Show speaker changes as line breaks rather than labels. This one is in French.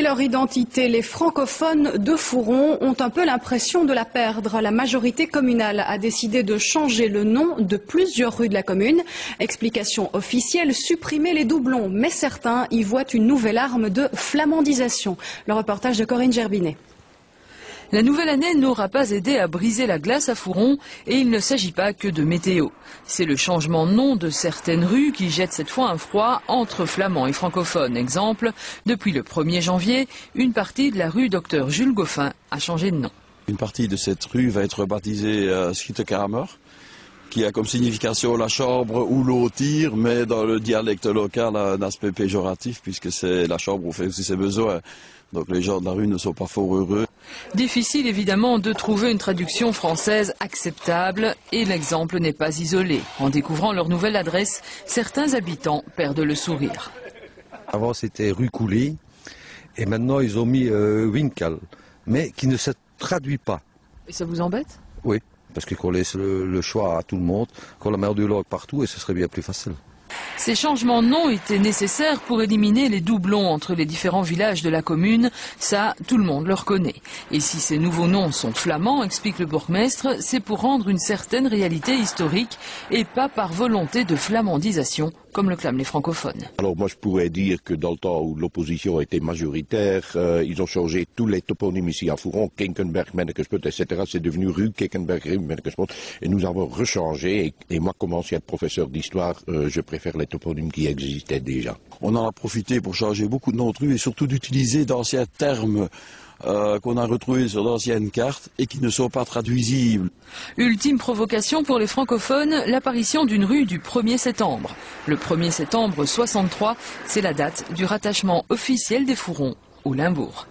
Et leur identité, les francophones de Fouron ont un peu l'impression de la perdre. La majorité communale a décidé de changer le nom de plusieurs rues de la commune. Explication officielle, supprimer les doublons. Mais certains y voient une nouvelle arme de flamandisation. Le reportage de Corinne Gerbinet.
La nouvelle année n'aura pas aidé à briser la glace à Fouron et il ne s'agit pas que de météo. C'est le changement de nom de certaines rues qui jette cette fois un froid entre flamands et francophones. Exemple, depuis le 1er janvier, une partie de la rue Dr Jules Goffin a changé de nom.
Une partie de cette rue va être baptisée Schietekamer, qui a comme signification la chambre où l'eau tire, mais dans le dialecte local un aspect péjoratif puisque c'est la chambre où fait aussi ses besoins. Donc les gens de la rue ne sont pas fort heureux.
Difficile évidemment de trouver une traduction française acceptable et l'exemple n'est pas isolé. En découvrant leur nouvelle adresse, certains habitants perdent le sourire.
Avant c'était rue Coulée et maintenant ils ont mis Winkel, mais qui ne se traduit pas.
Et ça vous embête?
Oui, parce qu'on laisse le choix à tout le monde, qu'on la met du log partout et ce serait bien plus facile.
Ces changements de nom étaient nécessaires pour éliminer les doublons entre les différents villages de la commune. Ça, tout le monde le reconnaît. Et si ces nouveaux noms sont flamands, explique le bourgmestre, c'est pour rendre une certaine réalité historique et pas par volonté de flamandisation, comme le clament les francophones.
Alors moi je pourrais dire que dans le temps où l'opposition était majoritaire, ils ont changé tous les toponymes ici à Fouron, Kenkenberg, Mennekespot, etc. C'est devenu rue Kenkenberg, Mennekespot. Et nous avons rechangé. Et moi, comme ancien professeur d'histoire, je préfère les toponymes qui existaient déjà.
On en a profité pour changer beaucoup de noms de rues et surtout d'utiliser d'anciens termes qu'on a retrouvés sur d'anciennes cartes et qui ne sont pas traduisibles.
Ultime provocation pour les francophones, l'apparition d'une rue du 1er septembre. Le 1er septembre 63, c'est la date du rattachement officiel des Fourons au Limbourg.